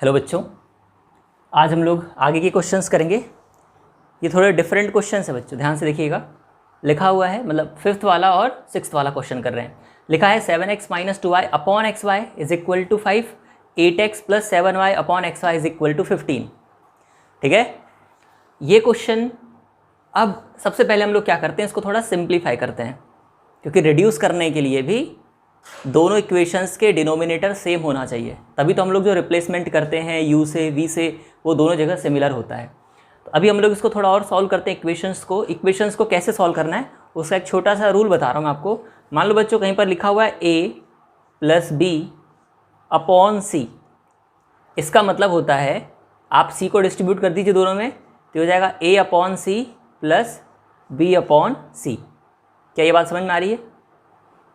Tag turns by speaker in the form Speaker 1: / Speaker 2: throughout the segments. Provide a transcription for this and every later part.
Speaker 1: Hello बच्चों, आज हम लोग आगे के क्वेश्चंस करेंगे। ये थोड़े डिफरेंट क्वेश्चंस है बच्चों, ध्यान से देखिएगा। लिखा हुआ है मतलब 5th वाला और 6th वाला क्वेश्चन कर रहे हैं। लिखा है 7x - 2y upon xy is equal to 5, 8x + 7y upon xy is equal to 15। ठीक है, ये क्वेश्चन अब सबसे पहले हम लोग क्या करते हैं, इसको थोड़ा सिंप्लीफाई करते हैं, क्योंकि रिड्यूस करने के लिए भी दोनों इक्वेशंस के डिनोमिनेटर सेम होना चाहिए, तभी तो हम लोग जो रिप्लेसमेंट करते हैं u से v से, वो दोनों जगह सिमिलर होता है। तो अभी हम लोग इसको थोड़ा और सॉल्व करते हैं। इक्वेशंस को कैसे सॉल्व करना है उसका एक छोटा सा रूल बता रहा हूँ मैं आपको। मान लो बच्चों कहीं पर लिखा हुआ है a + b अपॉन c। इसका मतलब होता है आप c को डिस्ट्रीब्यूट कर दीजिए दोनों में, तो हो जाएगा a upon c + b upon c। क्या ये बात समझ में आ रही है?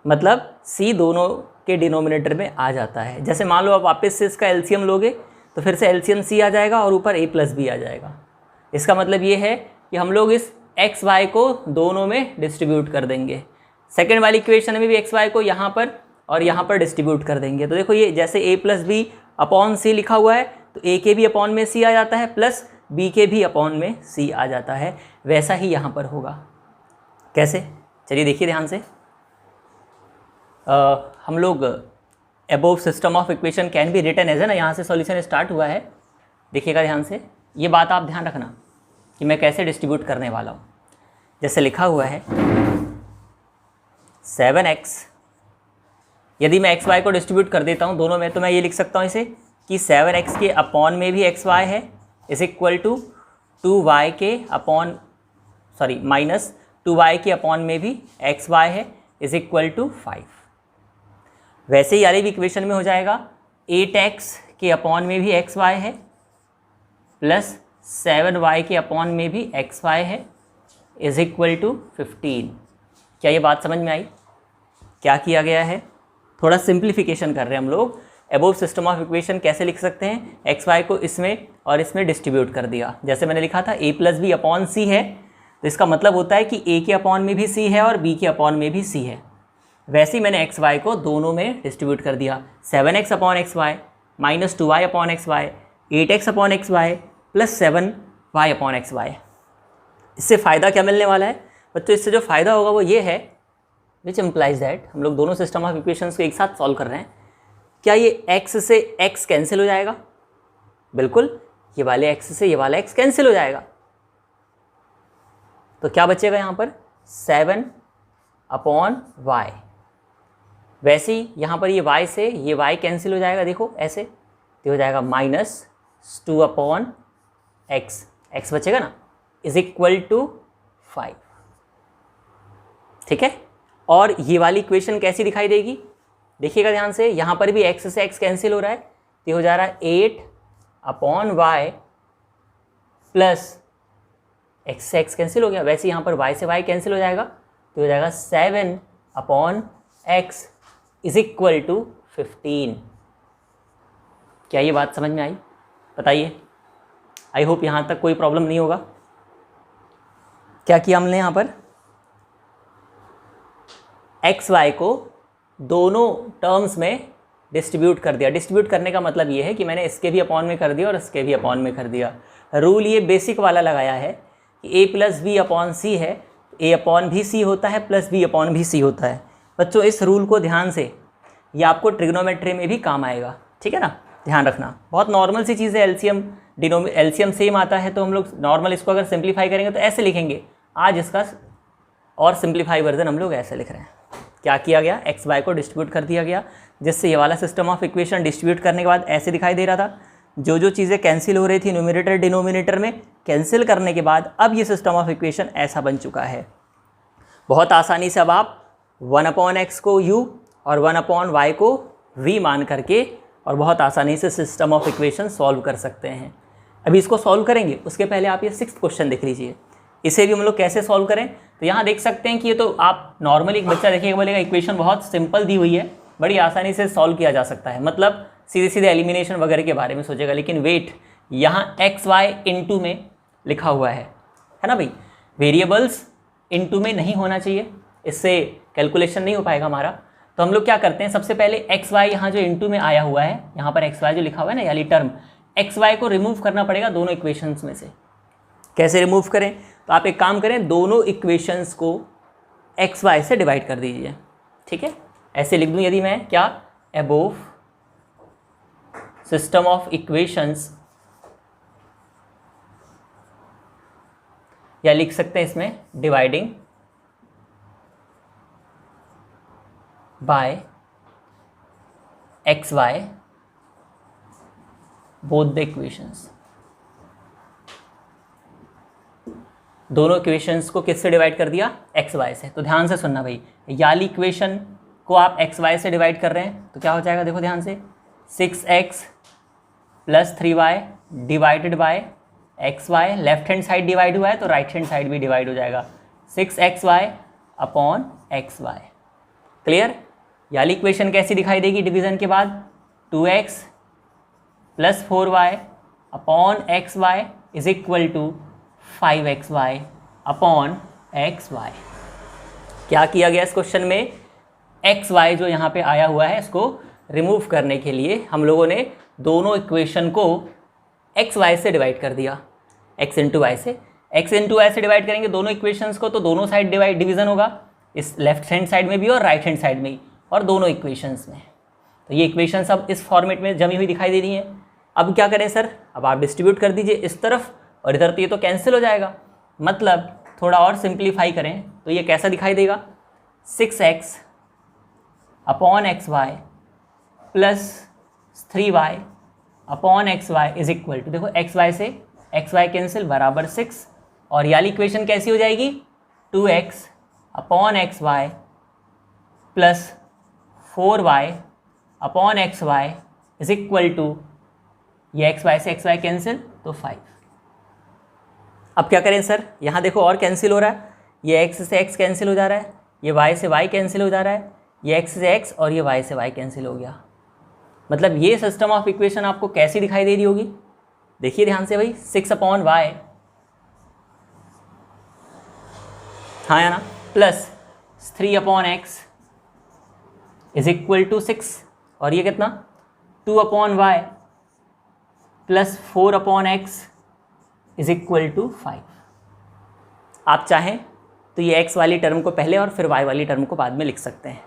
Speaker 1: मतलब c दोनों के डिनोमिनेटर में आ जाता है। जैसे मान लो आप वापस से इसका एलसीएम लोगे तो फिर से एलसीएम c आ जाएगा और ऊपर a + b आ जाएगा। इसका मतलब ये है कि हम लोग इस एक्स वाई को दोनों में डिस्ट्रीब्यूट कर देंगे। सेकेंड वाली इक्वेशन में भी एक्स वाई को यहाँ पर और यहाँ पर डिस्ट्रीब्यूट कर देंगे। तो देखो ये जैसे a + b अपॉन c लिखा हुआ है, तो a के भी अपॉन में c आ जाता है प्लस b के भी अपॉन में c आ जाता है। वैसा ही यहाँ पर होगा। कैसे? चलिए देखिए ध्यान से। हम लोग above system of equation can be written as है ना, यहाँ से सॉल्यूशन स्टार्ट हुआ है। देखिएगा ध्यान से, ये बात आप ध्यान रखना कि मैं कैसे डिस्ट्रीब्यूट करने वाला हूँ। जैसे लिखा हुआ है 7x, यदि मैं xy को डिस्ट्रीब्यूट कर देता हूँ दोनों में, तो मैं ये लिख सकता हूँ इसे कि 7x के अपॉन में भी xy है इज इक्वल टू 2y के अपॉन माइनस 2y के अपॉन में भी xy है इज इक्वल टू 5। वैसे ही वाली भी इक्वेशन में हो जाएगा 8x के अपॉन में भी xy है प्लस 7y के अपॉन में भी xy है इज इक्वल टू 15। क्या ये बात समझ में आई? क्या किया गया है? थोड़ा सिंप्लीफिकेशन कर रहे हैं हम लोग। अबोव सिस्टम ऑफ इक्वेशन कैसे लिख सकते हैं, xy को इसमें और इसमें डिस्ट्रीब्यूट कर दिया। जैसे मैंने लिखा था a + b अपॉन c है, तो इसका मतलब होता है कि a के अपॉन में भी c है और b के अपॉन में भी c है। वैसे ही मैंने xy को दोनों में डिस्ट्रीब्यूट कर दिया। 7x upon xy minus 2y upon xy, 8x upon xy plus 7y upon xy। इससे फ़ायदा क्या मिलने वाला है बच्चों? इससे जो फ़ायदा होगा वो ये है, विच इम्प्लाइज दैट हम लोग दोनों सिस्टम ऑफ इक्वेशंस को एक साथ सॉल्व कर रहे हैं। क्या ये x से x कैंसिल हो जाएगा? बिल्कुल, ये वाले x से ये वाला x कैंसिल हो जाएगा। तो क्या बचेगा यहाँ पर? 7 अपॉन y। वैसे ही यहाँ पर ये y से ये y कैंसिल हो जाएगा, देखो ऐसे, तो हो जाएगा -2 अपॉन x बचेगा ना, इज इक्वल टू 5। ठीक है, और ये वाली इक्वेशन कैसी दिखाई देगी? देखिएगा ध्यान से, यहाँ पर भी x से x कैंसिल हो रहा है, तो हो जा रहा है 8 अपॉन y प्लस x से x कैंसिल हो गया। वैसे यहाँ पर y से y कैंसिल हो जाएगा, तो हो जाएगा 7 upon x is equal to 15। क्या ये बात समझ में आई? बताइए। आई होप यहाँ तक कोई प्रॉब्लम नहीं होगा। क्या किया हमने यहाँ पर? एक्स वाई को दोनों टर्म्स में डिस्ट्रीब्यूट कर दिया। डिस्ट्रीब्यूट करने का मतलब ये है कि मैंने इसके भी अपॉन में कर दिया और इसके भी अपॉन में कर दिया। रूल ये बेसिक वाला लगाया है कि a + b अपॉन c है, a अपॉन भी c होता है प्लस b अपॉन भी c होता है। बच्चों इस रूल को ध्यान से, ये आपको ट्रिग्नोमेट्री में भी काम आएगा। ठीक है ना, ध्यान रखना। बहुत नॉर्मल सी चीज़ है। एलसीएम सेम आता है, तो हम लोग नॉर्मल इसको अगर सिंप्लीफाई करेंगे तो ऐसे लिखेंगे। आज इसका और सिंप्लीफाई वर्जन हम लोग ऐसे लिख रहे हैं। क्या किया गया? एक्स वाई को डिस्ट्रीब्यूट कर दिया गया, जिससे ये वाला सिस्टम ऑफ इक्वेशन डिस्ट्रीब्यूट करने के बाद ऐसे दिखाई दे रहा था। जो चीज़ें कैंसिल हो रही थी न्यूमरेटर डिनोमिनेटर में, कैंसिल करने के बाद अब ये सिस्टम ऑफ इक्वेशन ऐसा बन चुका है। बहुत आसानी से अब आप 1/x को u और 1/y को v मान करके और बहुत आसानी से सिस्टम ऑफ इक्वेशन सॉल्व कर सकते हैं। अभी इसको सॉल्व करेंगे, उसके पहले आप ये 6th क्वेश्चन देख लीजिए। इसे भी हम लोग कैसे सॉल्व करें, तो यहाँ देख सकते हैं कि ये तो आप नॉर्मली एक बच्चा देखिएगा बोलेगा इक्वेशन बहुत सिंपल दी हुई है, बड़ी आसानी से सॉल्व किया जा सकता है, मतलब सीधे सीधे एलिमिनेशन वगैरह के बारे में सोचेगा। लेकिन वेट, यहाँ एक्स वाई इनटू में लिखा हुआ है ना भाई, वेरिएबल्स इनटू में नहीं होना चाहिए, इससे कैलकुलेशन नहीं हो पाएगा हमारा। तो हम लोग क्या करते हैं, सबसे पहले एक्स वाई यहाँ जो इनटू में आया हुआ है, यहाँ पर एक्स वाई जो लिखा हुआ है ना, यानी टर्म, एक्स वाई को रिमूव करना पड़ेगा दोनों इक्वेशंस में से। कैसे रिमूव करें? तो आप एक काम करें, दोनों इक्वेशंस को एक्स वाई से डिवाइड कर दीजिए। ठीक है, ऐसे लिख दूं यदि मैं, क्या, अबोव सिस्टम ऑफ इक्वेशंस, या लिख सकते हैं इसमें dividing by X Y both the equations. दोनों इक्वेशंस को किससे डिवाइड कर दिया? एक्स वाई से। तो ध्यान से सुनना भाई, याली इक्वेशन को आप एक्स वाई से डिवाइड कर रहे हैं तो क्या हो जाएगा, देखो ध्यान से, 6x + 3y divided by X Y. Left hand side divide हुआ है तो राइट हैंड साइड भी डिवाइड हो जाएगा, 6xy अपॉन xy। क्लियर? याली इक्वेशन कैसी दिखाई देगी डिवीजन के बाद? 2x + 4y upon xy is equal to 5xy upon xy। क्या किया गया इस क्वेश्चन में? xy जो यहाँ पे आया हुआ है इसको रिमूव करने के लिए हम लोगों ने दोनों इक्वेशन को xy से डिवाइड कर दिया, x इंटू वाई से। x इंटू वाई से डिवाइड करेंगे दोनों इक्वेशंस को तो दोनों साइड डिवीजन होगा, इस लेफ्ट हैंड साइड में भी और राइट हैंड साइड में ही, और दोनों इक्वेशंस में। तो ये इक्वेशंस अब इस फॉर्मेट में जमी हुई दिखाई दे रही हैं। अब क्या करें सर? अब आप डिस्ट्रीब्यूट कर दीजिए इस तरफ, और इधर तो ये तो कैंसिल हो जाएगा। मतलब थोड़ा और सिंप्लीफाई करें तो ये कैसा दिखाई देगा? 6x upon xy plus 3y upon xy is equal to, देखो xy से xy कैंसिल बराबर 6, और याली इक्वेशन कैसी हो जाएगी? 2x upon xy plus 4y upon xy is equal to, ये xy से xy कैंसिल तो 5। अब क्या करें सर? यहाँ देखो और कैंसिल हो रहा है, ये x से x कैंसिल हो जा रहा है, ये y से y कैंसिल हो जा रहा है, ये x से x और ये y से y कैंसिल हो गया। मतलब ये सिस्टम ऑफ इक्वेशन आपको कैसी दिखाई दे रही होगी? देखिए ध्यान से भाई, 6 अपॉन y, हाँ या ना, plus 3 upon x is equal to 6, और ये कितना? 2 upon y plus 4 upon x is equal to 5। आप चाहें तो ये x वाली टर्म को पहले और फिर y वाली टर्म को बाद में लिख सकते हैं।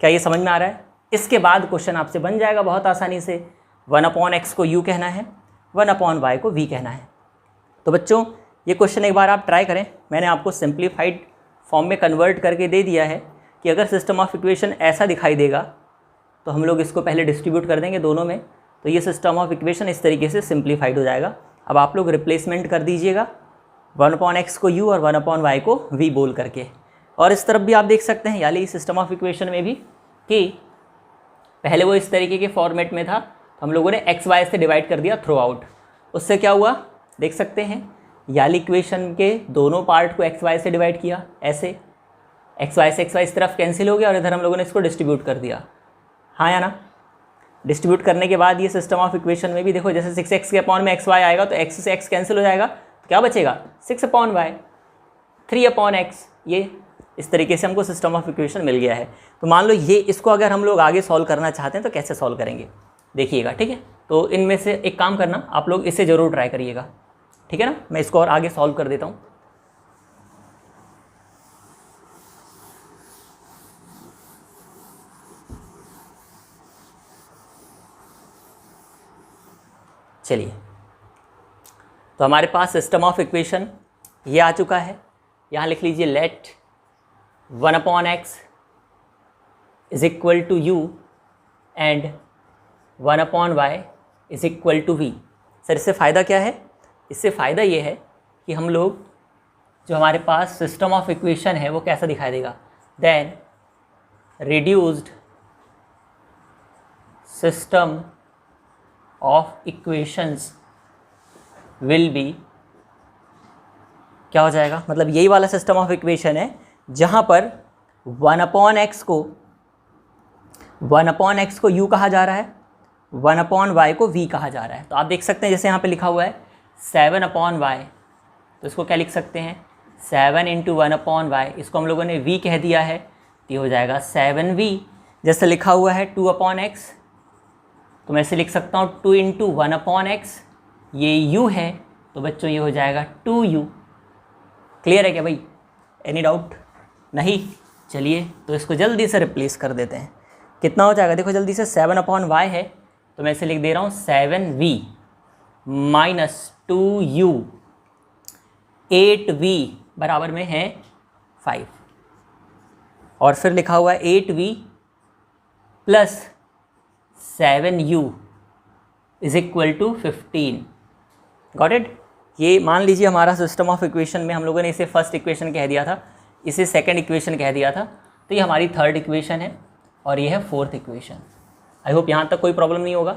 Speaker 1: क्या ये समझ में आ रहा है? इसके बाद क्वेश्चन आपसे बन जाएगा बहुत आसानी से। 1 अपॉन x को u कहना है, 1 अपॉन y को v कहना है। तो बच्चों ये क्वेश्चन एक बार आप ट्राई करें। मैंने आपको सिंप्लीफाइड फॉर्म में कन्वर्ट करके दे दिया है कि अगर सिस्टम ऑफ इक्वेशन ऐसा दिखाई देगा तो हम लोग इसको पहले डिस्ट्रीब्यूट कर देंगे दोनों में, तो ये सिस्टम ऑफ इक्वेशन इस तरीके से सिंप्लीफाइड हो जाएगा। अब आप लोग रिप्लेसमेंट कर दीजिएगा, 1 अपॉन x को u और 1 अपॉन y को v बोल करके। और इस तरफ भी आप देख सकते हैं यानी सिस्टम ऑफ इक्वेशन में भी कि पहले वो इस तरीके के फॉर्मेट में था, तो हम लोगों ने एक्स वाई से डिवाइड कर दिया थ्रू आउट। उससे क्या हुआ देख सकते हैं, याली इक्वेशन के दोनों पार्ट को एक्स वाई से डिवाइड किया, ऐसे एक्स वाई से एक्स वाई इस तरफ कैंसिल हो गया, और इधर हम लोगों ने इसको डिस्ट्रीब्यूट कर दिया, हाँ या ना। डिस्ट्रीब्यूट करने के बाद ये सिस्टम ऑफ इक्वेशन में भी देखो, जैसे 6x के अपॉन में xy आएगा तो x से x कैंसिल हो जाएगा, तो क्या बचेगा 6 अपॉन y, 3 अपॉन x। ये इस तरीके से हमको सिस्टम ऑफ इक्वेशन मिल गया है। तो मान लो ये इसको अगर हम लोग आगे सॉल्व करना चाहते हैं तो कैसे सॉल्व करेंगे देखिएगा, ठीक है। तो इनमें से एक काम करना, आप लोग इसे ज़रूर ट्राई करिएगा, ठीक है ना। मैं इसको और आगे सॉल्व कर देता हूँ। चलिए, तो हमारे पास सिस्टम ऑफ इक्वेशन ये आ चुका है। यहाँ लिख लीजिए let 1 upon X is equal to U and 1 upon Y is equal to V. Sir इससे फ़ायदा क्या है? इससे फ़ायदा ये है कि हम लोग जो हमारे पास सिस्टम ऑफ इक्वेशन है वो कैसा दिखाई देगा, then reduced system of equations will be, क्या हो जाएगा, मतलब यही वाला सिस्टम ऑफ इक्वेशन है जहाँ पर 1 अपॉन एक्स को u कहा जा रहा है, 1 अपॉन y को v कहा जा रहा है। तो आप देख सकते हैं जैसे यहाँ पे लिखा हुआ है 7 अपॉन y, तो इसको क्या लिख सकते हैं 7 इंटू 1 अपॉन y, इसको हम लोगों ने v कह दिया है, तो ये हो जाएगा 7v। जैसे लिखा हुआ है 2 अपॉन एक्स तो मैं ऐसे लिख सकता हूँ 2 इंटू 1/x, ये u है तो बच्चों ये हो जाएगा 2u। क्लियर है क्या भाई? Any doubt? नहीं? चलिए तो इसको जल्दी से रिप्लेस कर देते हैं। कितना हो जाएगा देखो जल्दी से, 7/y है तो मैं इसे लिख दे रहा हूँ 7v माइनस 2u, 8v बराबर में है 5, और फिर लिखा हुआ है 8v plus 7u is equal to 15। Got it? ये मान लीजिए हमारा सिस्टम ऑफ इक्वेशन में हम लोगों ने इसे फर्स्ट इक्वेशन कह दिया था, इसे सेकंड इक्वेशन कह दिया था, तो ये हमारी थर्ड इक्वेशन है और ये है फोर्थ इक्वेशन। आई होप यहाँ तक कोई प्रॉब्लम नहीं होगा।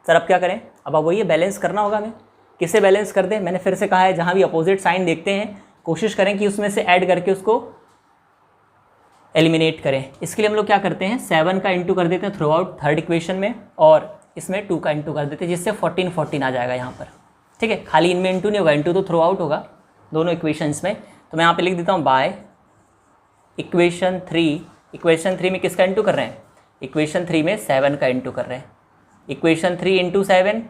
Speaker 1: सर अब क्या करें? अब वही बैलेंस करना होगा हमें। किसे बैलेंस कर दें? मैंने फिर से कहा है जहाँ भी अपोजिट साइन देखते हैं कोशिश करें कि उसमें से ऐड करके उसको एलिमिनेट करें। इसके लिए हम लोग क्या करते हैं, 7 का इंटू कर देते हैं थ्रू आउट थर्ड इक्वेशन में, और इसमें 2 का इंटू कर देते हैं, जिससे 14 आ जाएगा यहाँ पर। ठीक है, खाली इनमें इंटू नहीं होगा, इंटू तो थ्रू आउट होगा दोनों इक्वेशंस में। तो मैं यहाँ पे लिख देता हूँ बाय इक्वेशन 3। इक्वेशन 3 में किसका इंटू कर रहे हैं? इक्वेशन 3 में 7 का इंटू कर रहे हैं। इक्वेशन 3 इंटू 7,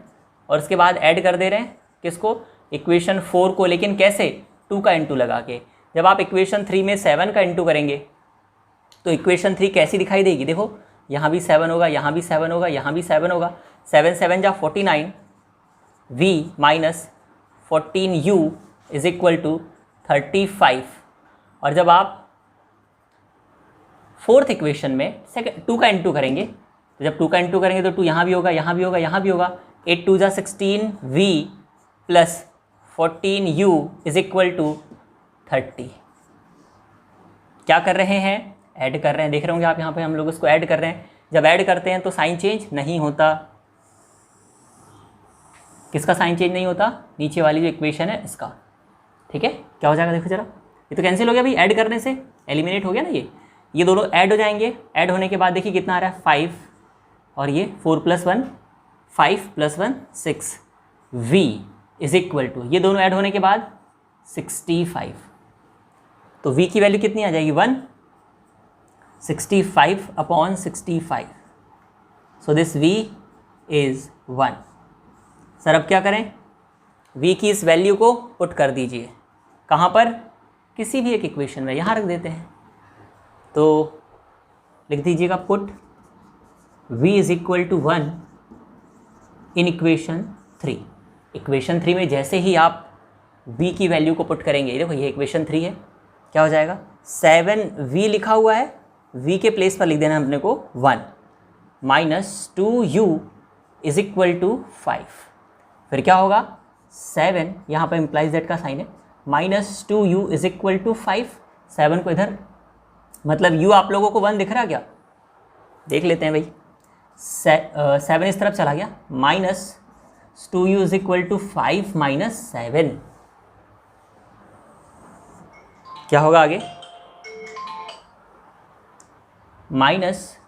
Speaker 1: और उसके बाद ऐड कर दे रहे हैं किसको? इक्वेशन 4 को, लेकिन कैसे? 2 का इंटू लगा के। जब आप इक्वेशन 3 में 7 का इंटू करेंगे तो इक्वेशन 3 कैसी दिखाई देगी? देखो यहाँ भी 7 होगा, यहाँ भी 7 होगा, यहाँ भी 7 होगा। 7 7 जा 49, v minus 14u is equal to 35। और जब आप फोर्थ इक्वेशन में 2 का इंटू करेंगे, तो जब 2 का इंटू करेंगे तो 2 यहाँ भी होगा, यहाँ भी होगा, यहाँ भी होगा। 8 2 जा 16v plus 14u is equal to 30। क्या कर रहे हैं? ऐड कर रहे हैं। देख रहे होंगे आप यहाँ पे हम लोग इसको ऐड कर रहे हैं। जब ऐड करते हैं तो साइन चेंज नहीं होता। किसका साइन चेंज नहीं होता? नीचे वाली जो इक्वेशन है इसका। ठीक है, क्या हो जाएगा देखो जरा, ये तो कैंसिल हो गया भाई, ऐड करने से एलिमिनेट हो गया ना। ये दोनों ऐड हो जाएंगे। ऐड होने के बाद देखिए कितना आ रहा है 5, और ये 4 + 1 5 + 1 6, v इज इक्वल टू, ये दोनों ऐड होने के बाद 65। तो v की वैल्यू कितनी आ जाएगी? 1, 65/65। So this v is 1। Sir अब क्या करें? v की इस वैल्यू को पुट कर दीजिए। कहाँ पर? किसी भी एक इक्वेशन में, यहाँ रख देते हैं। तो लिख दीजिएगा put v is equal to 1 in equation 3। Equation 3 में जैसे ही आप v की वैल्यू को पुट करेंगे, देखो ये इक्वेशन 3 है, क्या हो जाएगा? 7v लिखा हुआ है, v के प्लेस पर लिख देना है अपने को 1 minus 2u is equal to 5। फिर क्या होगा? 7, यहाँ पर इम्प्लाइज दैट का साइन है, minus 2u is equal to 5। 7 को इधर, मतलब u आप लोगों को 1 दिख रहा क्या? देख लेते हैं भाई। 7 इस तरफ चला गया, minus 2u is equal to 5 minus 7। क्या होगा आगे? Minus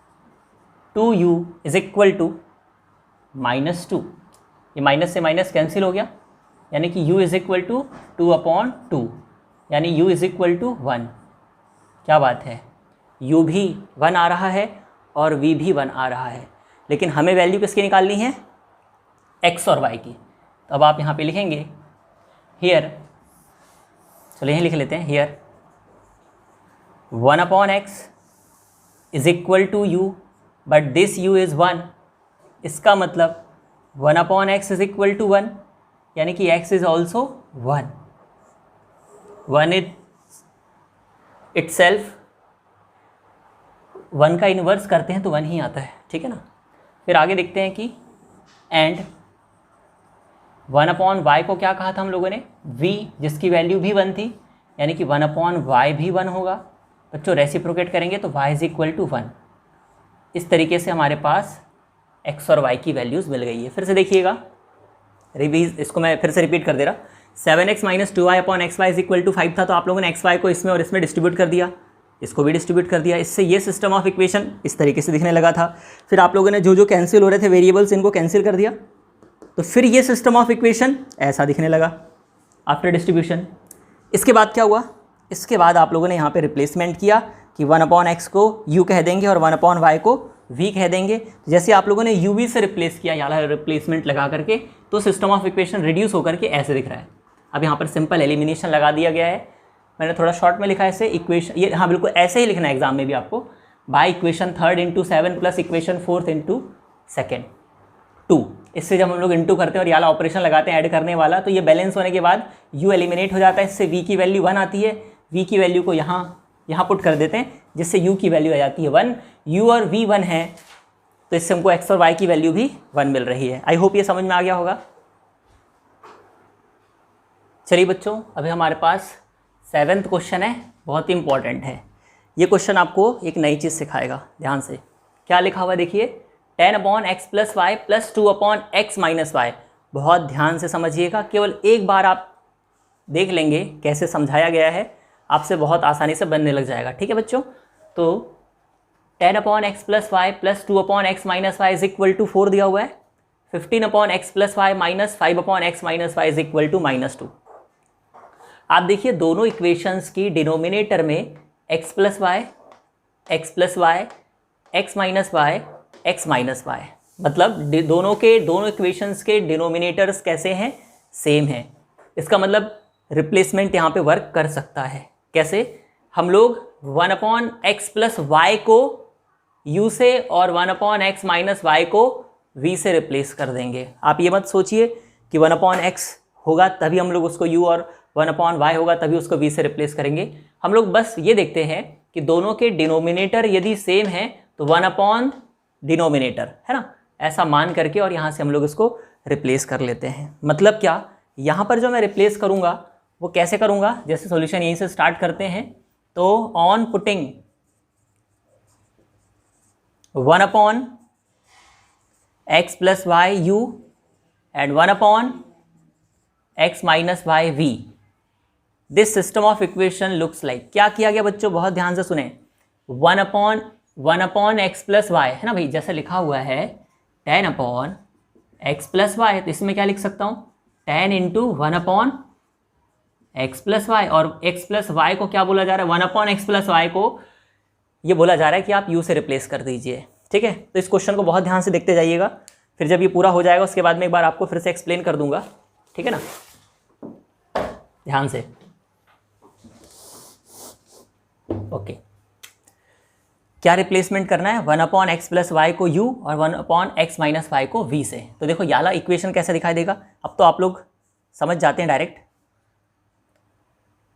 Speaker 1: 2u is equal to -2। ये माइनस से माइनस कैंसिल हो गया, यानी कि u इज इक्वल टू 2/2, यानी u इज इक्वल टू 1। क्या बात है? u भी 1 आ रहा है और v भी 1 आ रहा है, लेकिन हमें वैल्यू किसकी निकालनी है? x और y की। तो अब आप यहाँ पे लिखेंगे हियर, चलो यहीं लिख लेते हैं, here 1/x is equal to u, but this u is 1। इसका मतलब 1/x इज इक्वल टू 1, यानी कि x इज ऑल्सो 1। 1 इटसेल्फ 1 का इन्वर्स करते हैं तो 1 ही आता है, ठीक है ना। फिर आगे देखते हैं कि एंड 1/y को क्या कहा था हम लोगों ने? v, जिसकी वैल्यू भी 1 थी, यानी कि 1/y भी 1 होगा। बच्चों रेसिप्रोकेट करेंगे तो y इज इक्वल टू 1। इस तरीके से हमारे पास x और y की वैल्यूज़ मिल गई है। फिर से देखिएगा, रिवीज, इसको मैं फिर से रिपीट कर दे रहा। 7x - 2y/xy is equal to 5 था, तो आप लोगों ने xy को इसमें और इसमें डिस्ट्रीब्यूट कर दिया, इसको भी डिस्ट्रीब्यूट कर दिया। इससे ये सिस्टम ऑफ इक्वेशन इस तरीके से दिखने लगा था। फिर आप लोगों ने जो जो कैंसिल हो रहे थे वेरिएबल्स, इनको कैंसिल कर दिया, तो फिर ये सिस्टम ऑफ इक्वेशन ऐसा दिखने लगा आफ्टर डिस्ट्रीब्यूशन। इसके बाद क्या हुआ? इसके बाद आप लोगों ने यहाँ पे रिप्लेसमेंट किया कि 1/x को u कह देंगे और 1/y को v कह देंगे। जैसे आप लोगों ने uv से रिप्लेस किया, यहाँ रिप्लेसमेंट लगा करके, तो सिस्टम ऑफ इक्वेशन रिड्यूस होकर के ऐसे दिख रहा है। अब यहाँ पर सिंपल एलिमिनेशन लगा दिया गया है, मैंने थोड़ा शॉर्ट में लिखा है इसे इक्वेशन, ये हाँ बिल्कुल ऐसे ही लिखना है एग्जाम में भी आपको, by equation third into 7 plus equation fourth into second 2। इससे जब हम लोग इंटू करते हैं और ये वाला ऑपरेशन लगाते हैं ऐड करने वाला, तो ये बैलेंस होने के बाद u एलिमिनेट हो जाता है, इससे v की वैल्यू 1 आती है। v की वैल्यू को यहाँ पुट कर देते हैं, जिससे u की वैल्यू आ जाती है 1। u और v 1 है, तो इससे हमको x और y की वैल्यू भी 1 मिल रही है। आई होप ये समझ में आ गया होगा। चलिए बच्चों, अभी हमारे पास 7th क्वेश्चन है, बहुत ही इंपॉर्टेंट है। ये क्वेश्चन आपको एक नई चीज़ सिखाएगा, ध्यान से। क्या लिखा हुआ देखिए, 10/x + y + 2/x - y। बहुत ध्यान से समझिएगा, केवल एक बार आप देख लेंगे कैसे समझाया गया है, आपसे बहुत आसानी से बनने लग जाएगा। ठीक है बच्चों, तो 10/x + y + 2/x - y = 4 दिया हुआ है। 15/x + y - 5/x - y = -2। आप देखिए दोनों इक्वेशंस की डिनोमिनेटर में x + y, x + y, x - y, x - y, मतलब दोनों इक्वेशंस के डिनोमिनेटर्स कैसे हैं, सेम हैं। इसका मतलब रिप्लेसमेंट यहाँ पे वर्क कर सकता है। कैसे? हम लोग 1/x + y को u से और 1/x - y को v से रिप्लेस कर देंगे। आप ये मत सोचिए कि 1/x होगा तभी हम लोग उसको u और 1/y होगा तभी उसको v से रिप्लेस करेंगे। हम लोग बस ये देखते हैं कि दोनों के डिनोमिनेटर यदि सेम है तो 1/ डिनोमिनेटर है ना, ऐसा मान करके और यहाँ से हम लोग इसको रिप्लेस कर लेते हैं। मतलब क्या, यहाँ पर जो मैं रिप्लेस करूँगा वो कैसे करूँगा, जैसे सॉल्यूशन यहीं से स्टार्ट करते हैं, तो on putting 1/x + y u and 1/x - y v, this system of equation looks like. क्या किया गया बच्चों, बहुत ध्यान से सुने। 1/x + y है ना भाई, जैसे लिखा हुआ है 10/x + y, तो इसमें क्या लिख सकता हूँ, 10 × 1/x + y, और x + y को क्या बोला जा रहा है, 1/x + y को ये बोला जा रहा है कि आप u से रिप्लेस कर दीजिए। ठीक है, तो इस क्वेश्चन को बहुत ध्यान से देखते जाइएगा, फिर जब ये पूरा हो जाएगा उसके बाद में एक बार आपको फिर से एक्सप्लेन कर दूंगा। ठीक है ना, ध्यान से। ओके, क्या रिप्लेसमेंट करना है, 1/x + y को u और 1/x - y को v से। तो देखो याला इक्वेशन कैसे दिखाई देगा, अब तो आप लोग समझ जाते हैं डायरेक्ट।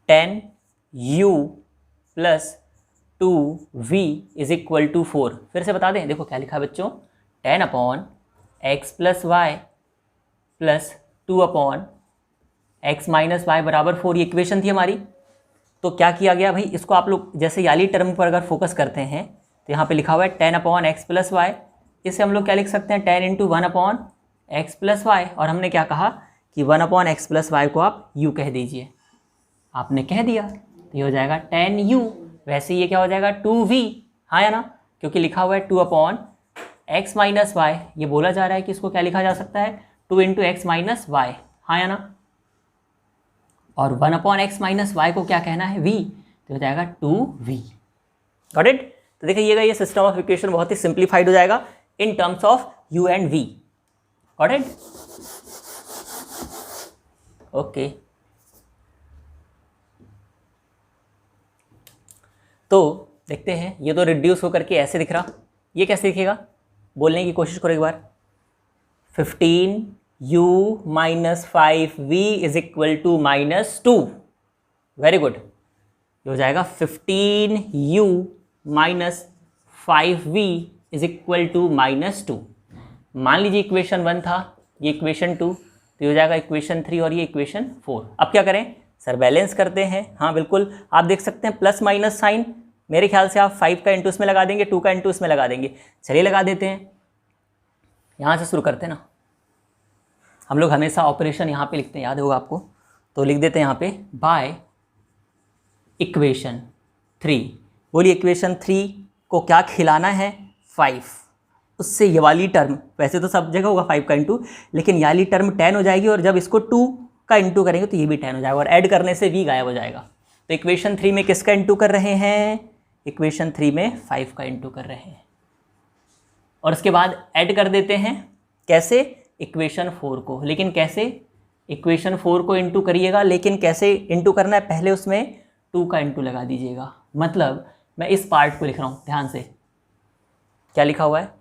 Speaker 1: 10u + 2v = 4। फिर से बता दें, देखो क्या लिखा है बच्चों, 10/x + y + 2/x - y = 4। ये इक्वेशन थी हमारी। तो क्या किया गया भाई, इसको आप लोग जैसे याली टर्म पर अगर फोकस करते हैं तो यहाँ पे लिखा हुआ है 10/x + y, इसे हम लोग क्या लिख सकते हैं, 10 × 1/x + y, और हमने क्या कहा कि 1/x + y को आप u कह दीजिए। आपने कह दिया तो ये हो जाएगा 10u। वैसे ये क्या हो जाएगा, 2v, हाँ या ना, क्योंकि लिखा हुआ है 2/x - y, ये बोला जा रहा है कि इसको क्या लिखा जा सकता है, 2 × x - y, हाँ या ना, और 1/x - y को क्या कहना है, v, तो हो जाएगा 2v। Got it. तो देखिएगा ये सिस्टम ऑफ इक्वेशन बहुत ही सिंप्लीफाइड हो जाएगा in terms of u and v। Got it. Okay, तो देखते हैं, ये तो रिड्यूस होकर के ऐसे दिख रहा, ये कैसे दिखेगा, बोलने की कोशिश करो एक बार। 15u - 5v = -2। वेरी गुड, ये हो जाएगा 15u - 5v = -2। मान लीजिए इक्वेशन 1 था, ये इक्वेशन 2, तो ये हो जाएगा इक्वेशन 3 और ये इक्वेशन 4। अब क्या करें सर, बैलेंस करते हैं। हाँ बिल्कुल, आप देख सकते हैं प्लस माइनस साइन, मेरे ख्याल से आप 5 का इंटू इसमें लगा देंगे, 2 का इंटू इसमें लगा देंगे। चलिए लगा देते हैं, यहाँ से शुरू करते हैं ना। हम लोग हमेशा ऑपरेशन यहाँ पे लिखते हैं, याद होगा आपको, तो लिख देते हैं यहाँ पे बाय इक्वेशन 3। बोलिए इक्वेशन 3 को क्या खिलाना है, 5। उससे ये वाली टर्म, वैसे तो सब जगह होगा 5 का इंटू, लेकिन ये वाली टर्म 10 हो जाएगी, और जब इसको 2 का इंटू करेंगे तो ये भी 10 हो जाएगा, और ऐड करने से v गायब हो जाएगा। तो इक्वेशन 3 में किसका इंटू कर रहे हैं, इक्वेशन 3 में 5 का इंटू कर रहे हैं। और उसके बाद ऐड कर देते हैं, कैसे, इक्वेशन 4 को। लेकिन कैसे, इक्वेशन 4 को इंटू करिएगा, लेकिन कैसे इंटू करना है, पहले उसमें 2 का इंटू लगा दीजिएगा। मतलब मैं इस पार्ट को लिख रहा हूँ, ध्यान से क्या लिखा हुआ है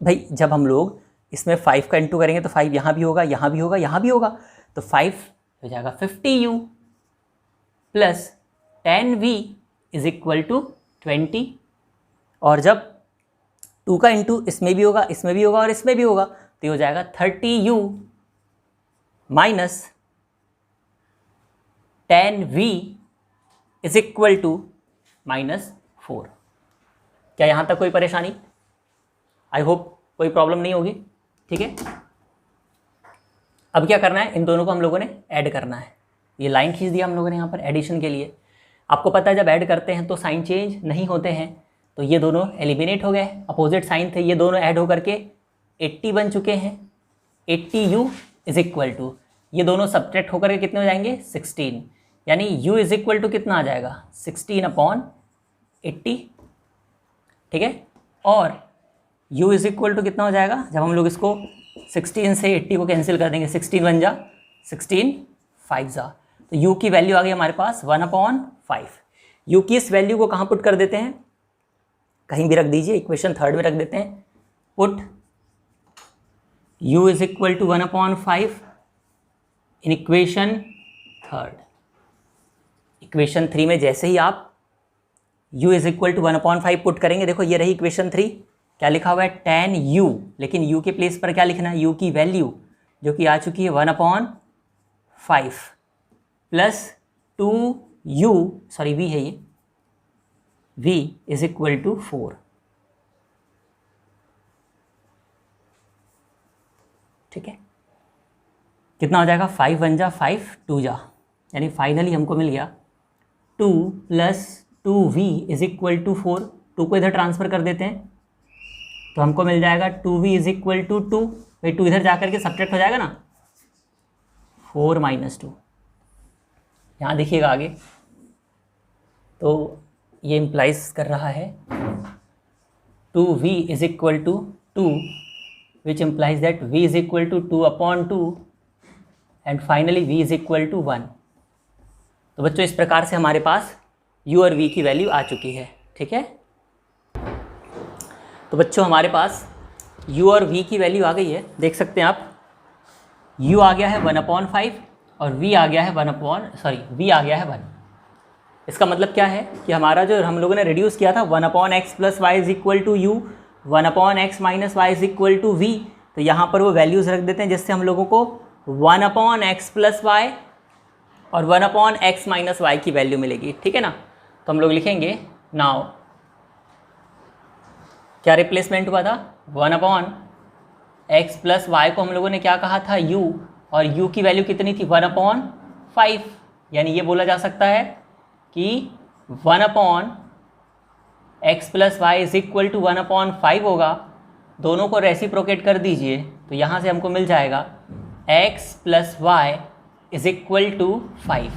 Speaker 1: भाई, जब हम लोग इसमें 5 का इंटू करेंगे तो 5 यहाँ भी होगा, यहाँ भी होगा, यहाँ भी होगा, तो 5 हो जाएगा 50u plus 10v is equal to 20। और जब 2 का इंटू इसमें भी होगा, इसमें भी होगा और इसमें भी होगा, तो ये हो जाएगा 30u minus 10v is equal to -4। क्या यहाँ तक कोई परेशानी? आई होप कोई प्रॉब्लम नहीं होगी, ठीक है। अब क्या करना है, इन दोनों को हम लोगों ने ऐड करना है। ये लाइन खींच दिया हम लोगों ने यहाँ पर एडिशन के लिए। आपको पता है जब ऐड करते हैं तो साइन चेंज नहीं होते हैं, तो ये दोनों एलिमिनेट हो गए, अपोजिट साइन थे, ये दोनों ऐड होकर के 80 बन चुके हैं। 80u इज इक्वल टू, ये दोनों सब्ट्रैक्ट होकर के कितने हो जाएंगे, 16, यानी u इज इक्वल टू कितना आ जाएगा, 16/80, ठीक है। और u इज इक्वल टू कितना हो जाएगा, जब हम लोग इसको 16 से 80 को कैंसिल कर देंगे, 16 बन जा 16 5 जा, तो u की वैल्यू आ गई हमारे पास 1/5। u की इस वैल्यू को कहाँ पुट कर देते हैं, कहीं भी रख दीजिए, इक्वेशन 3 में रख देते हैं। Put u is equal to 1/5 in equation 3। Equation 3 में जैसे ही आप u is equal to 1/5 put करेंगे, देखो ये रही इक्वेशन 3, क्या लिखा हुआ है, 10u, लेकिन u के प्लेस पर क्या लिखना है, u की वैल्यू जो कि आ चुकी है 1/5 प्लस 2u, सॉरी v है ये, v इज इक्वल टू 4, ठीक है। कितना हो जाएगा, 5 1 जा 5 2 जा, यानी फाइनली हमको मिल गया 2 plus 2v is equal to 4। 2 को इधर ट्रांसफ़र कर देते हैं तो हमको मिल जाएगा 2v इज इक्वल टू 2, भाई 2 इधर जा करके सब्ट्रैक्ट हो जाएगा ना, 4 - 2। यहाँ देखिएगा आगे, तो ये इम्प्लाइज कर रहा है 2v is equal to 2, which implies that v is equal to 2/2 and finally v is equal to 1। तो बच्चों इस प्रकार से हमारे पास u और v की वैल्यू आ चुकी है, ठीक है। तो बच्चों हमारे पास u और v की वैल्यू आ गई है, देख सकते हैं आप, u आ गया है 1/5 और v आ गया है v आ गया है 1। इसका मतलब क्या है कि हमारा जो हम लोगों ने रिड्यूस किया था 1/x + y is equal to u, 1/x - y is equal to v, तो यहाँ पर वो वैल्यूज़ रख देते हैं जिससे हम लोगों को 1/x + y और 1/x - y की वैल्यू मिलेगी, ठीक है ना। तो हम लोग लिखेंगे नाउ, क्या रिप्लेसमेंट हुआ था, 1/x + y को हम लोगों ने क्या कहा था, u, और u की वैल्यू कितनी थी, 1/5, यानी ये बोला जा सकता है कि 1/x + y is equal to 1/5 होगा। दोनों को रेसिप्रोकेट कर दीजिए तो यहाँ से हमको मिल जाएगा x + y is equal to 5।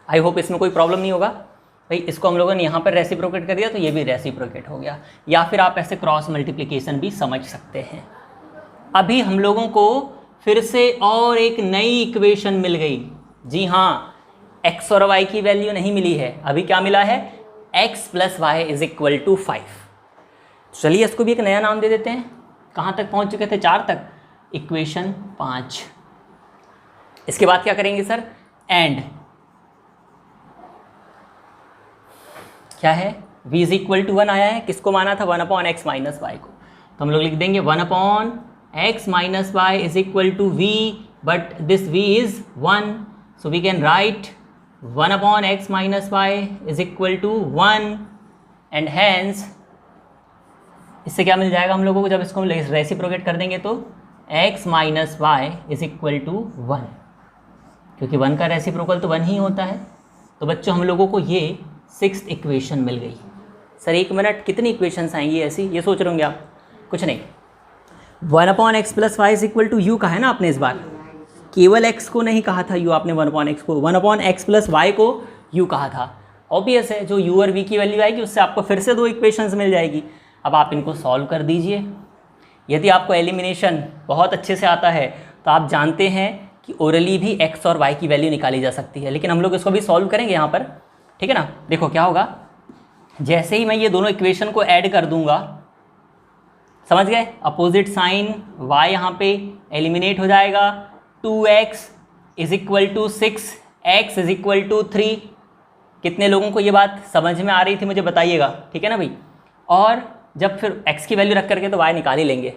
Speaker 1: I hope इसमें कोई प्रॉब्लम नहीं होगा भाई। इसको हम लोगों ने यहाँ पर रेसिप्रोकेट कर दिया तो ये भी रेसिप्रोकेट हो गया, या फिर आप ऐसे क्रॉस मल्टीप्लिकेशन भी समझ सकते हैं। अभी हम लोगों को फिर से और एक नई इक्वेशन मिल गई, जी हाँ, x और y की वैल्यू नहीं मिली है, अभी क्या मिला है, x + y is equal to 5। चलिए इसको भी एक नया नाम दे देते हैं। कहाँ तक पहुँच चुके थे, 4 तक, इक्वेशन 5। इसके बाद क्या करेंगे सर, एंड क्या है, v इज इक्वल टू 1 आया है, किसको माना था, 1/x - y को, तो हम लोग लिख देंगे 1/x - y is equal to v, but this v is 1, so we can write 1/x - y is equal to 1, and hence इससे क्या मिल जाएगा हम लोगों को, जब इसको हम रेसिप्रोकेट कर देंगे तो x - y is equal to 1, क्योंकि 1 का रेसिप्रोकल तो 1 ही होता है। तो बच्चों हम लोगों को ये 6th इक्वेशन मिल गई। सर 1 मिनट, कितनी इक्वेशंस आएंगी ऐसी, ये सोच रहे होंगे आप, कुछ नहीं, 1/x + y is equal to u कहा है ना आपने, इस बार केवल x को नहीं कहा था u, आपने 1/x को, 1/x + y को u कहा था। ऑब्वियस है, जो u और v की वैल्यू आएगी उससे आपको फिर से 2 इक्वेशंस मिल जाएगी। अब आप इनको सॉल्व कर दीजिए। यदि आपको एलिमिनेशन बहुत अच्छे से आता है तो आप जानते हैं कि ओरली भी x और y की वैल्यू निकाली जा सकती है, लेकिन हम लोग इसको भी सॉल्व करेंगे यहाँ पर, ठीक है ना। देखो क्या होगा, जैसे ही मैं ये दोनों इक्वेशन को ऐड कर दूंगा, समझ गए, अपोजिट साइन y यहाँ पे एलिमिनेट हो जाएगा, 2x is equal to 6, x is equal to 3। कितने लोगों को ये बात समझ में आ रही थी मुझे बताइएगा, ठीक है ना भाई। और जब फिर x की वैल्यू रख करके तो y निकाल ही लेंगे,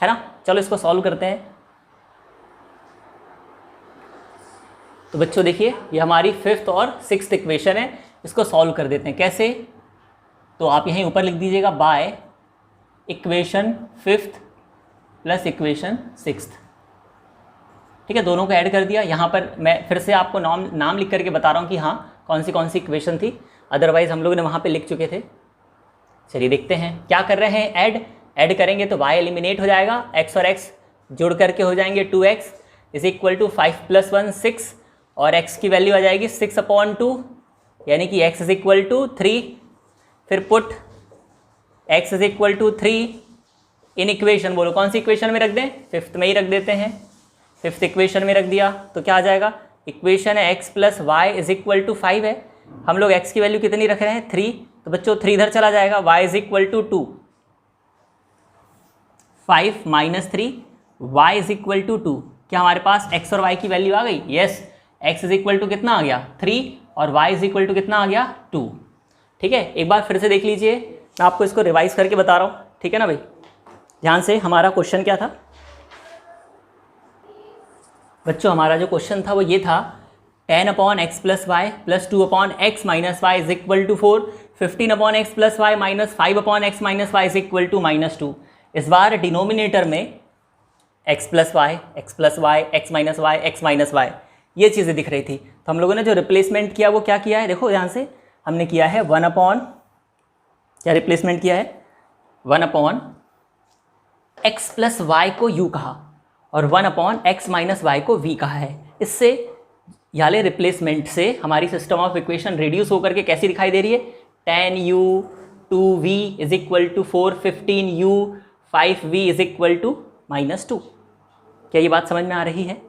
Speaker 1: है ना। चलो इसको सॉल्व करते हैं। तो बच्चों देखिए ये हमारी 5th और 6th इक्वेशन है, इसको सॉल्व कर देते हैं। कैसे, तो आप यहीं ऊपर लिख दीजिएगा by equation 5th plus equation 6th, ठीक है। दोनों को ऐड कर दिया। यहाँ पर मैं फिर से आपको नाम लिख करके बता रहा हूँ कि हाँ कौन सी इक्वेशन थी, अदरवाइज़ हम लोग ने वहाँ पे लिख चुके थे। चलिए देखते हैं क्या कर रहे हैं। ऐड करेंगे तो y एलिमिनेट हो जाएगा, x और x जोड़ करके हो जाएंगे 2x इज इक्वल टू 5 + 1 6, और x की वैल्यू आ जाएगी 6/2, यानी कि x इज इक्वल टू 3। फिर put x is equal to 3 in equation, बोलो कौन सी इक्वेशन में रख दें, 5th में ही रख देते हैं। 5th इक्वेशन में रख दिया तो क्या आ जाएगा, इक्वेशन है x + y is equal to 5 है। हम लोग x की वैल्यू कितनी रख रहे हैं, 3, तो बच्चों 3 इधर चला जाएगा, y is equal to 2, 5 - 3 y is equal to 2। क्या हमारे पास x और y की वैल्यू आ गई, yes. x is equal to कितना आ गया 3 और y इज इक्वल टू कितना आ गया 2, ठीक है। एक बार फिर से देख लीजिए, मैं आपको इसको रिवाइज करके बता रहा हूँ, ठीक है ना भाई। ध्यान से, हमारा क्वेश्चन क्या था बच्चों, हमारा जो क्वेश्चन था वो ये था 10/x + y + 2/x - y is equal to 4, 15/x + y - 5/x - y is equal to -2। इस बार डिनोमिनेटर में x + y, x + y, x - y, x - y ये चीज़ें दिख रही थी। तो हम लोगों ने जो रिप्लेसमेंट किया वो क्या किया है, देखो ध्यान से, हमने किया है क्या रिप्लेसमेंट किया है, 1/x + y को u कहा और 1/x - y को v कहा है। इससे याले रिप्लेसमेंट से हमारी सिस्टम ऑफ इक्वेशन रिड्यूस होकर के कैसी दिखाई दे रही है, 10u 2v is equal to 4, 15u 5v is equal to -2। क्या ये बात समझ में आ रही है।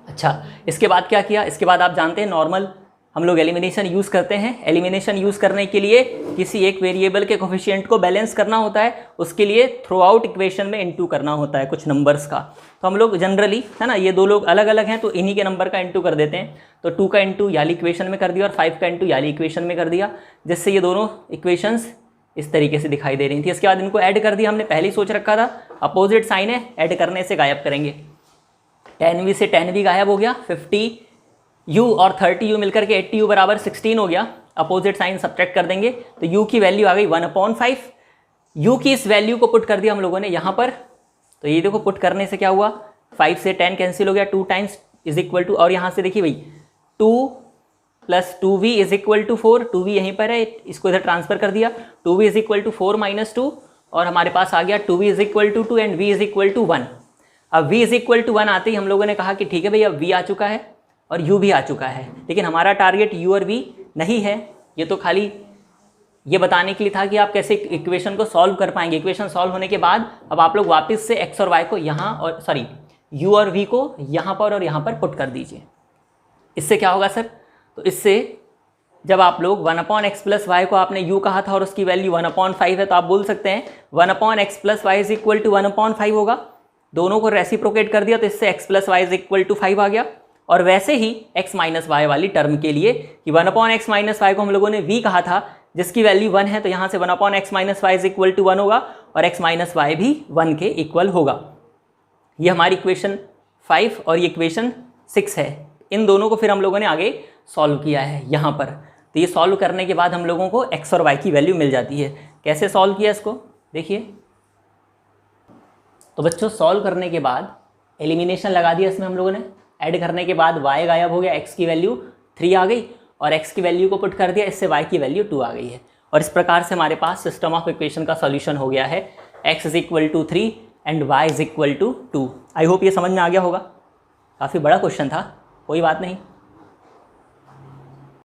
Speaker 1: अच्छा, इसके बाद क्या किया, इसके बाद आप जानते हैं नॉर्मल हम लोग एलिमिनेशन यूज़ करते हैं। एलिमिनेशन यूज़ करने के लिए किसी एक वेरिएबल के कोफिशिएंट को बैलेंस करना होता है, उसके लिए थ्रू आउट इक्वेशन में इनटू करना होता है कुछ नंबर्स का। तो हम लोग जनरली, है ना, ये दो लोग अलग अलग हैं तो इन्हीं के नंबर का इनटू कर देते हैं। तो 2 का इनटू याली इक्वेशन में कर दिया और 5 का इनटू याली इक्वेशन में कर दिया, जिससे ये दोनों इक्वेशंस इस तरीके से दिखाई दे रही थी। इसके बाद इनको ऐड कर दिया, हमने पहले ही सोच रखा था अपोजिट साइन है, ऐड करने से गायब करेंगे। 10v से 10v गायब हो गया, 50u और 30u मिलकर के 80u बराबर 16 हो गया। अपोजिट साइन सब्ट्रैक्ट कर देंगे तो u की वैल्यू आ गई 1/5। u की इस वैल्यू को पुट कर दिया हम लोगों ने यहाँ पर, तो ये देखो पुट करने से क्या हुआ, 5 से 10 कैंसिल हो गया, 2 टाइम्स इज इक्वल टू, और यहाँ से देखिए भाई 2 + 2v is equal to 4, 2v यहीं पर है, इसको इधर ट्रांसफर कर दिया, 2v इज इक्वल टू 4 - 2, और हमारे पास आ गया 2v is equal to 2 and v is equal to 1। अब v इज इक्वल टू 1 आते ही हम लोगों ने कहा कि ठीक है भाई अब v आ चुका है और u भी आ चुका है, लेकिन हमारा टारगेट u और v नहीं है। ये तो खाली ये बताने के लिए था कि आप कैसे इक्वेशन को सॉल्व कर पाएंगे। इक्वेशन सॉल्व होने के बाद अब आप लोग वापस से x और y को यहाँ, और सॉरी u और v को यहाँ पर और यहाँ पर पुट कर दीजिए। इससे क्या होगा सर, तो इससे जब आप लोग 1/x + y को आपने u कहा था और उसकी वैल्यू 1/5 है, तो आप बोल सकते हैं 1/x + y is equal to 1/5 होगा। दोनों को रेसिप्रोकेट कर दिया तो इससे x + y is equal to 5 आ गया। और वैसे ही x - y वाली टर्म के लिए कि 1/x - y को हम लोगों ने v कहा था, जिसकी वैल्यू 1 है, तो यहाँ से 1/x - y is equal to 1 होगा और x - y भी 1 के इक्वल होगा। ये हमारी इक्वेशन 5 और ये इक्वेशन 6 है। इन दोनों को फिर हम लोगों ने आगे सॉल्व किया है यहाँ पर। तो ये सॉल्व करने के बाद हम लोगों को x और y की वैल्यू मिल जाती है। कैसे सॉल्व किया इसको देखिए, तो बच्चों सॉल्व करने के बाद एलिमिनेशन लगा दिया इसमें हम लोगों ने, ऐड करने के बाद y गायब हो गया, x की वैल्यू 3 आ गई और x की वैल्यू को पुट कर दिया, इससे y की वैल्यू 2 आ गई है। और इस प्रकार से हमारे पास सिस्टम ऑफ इक्वेशन का सॉल्यूशन हो गया है, x is equal to 3 and y is equal to 2। I hope ये समझ में आ गया होगा। काफ़ी बड़ा क्वेश्चन था, कोई बात नहीं।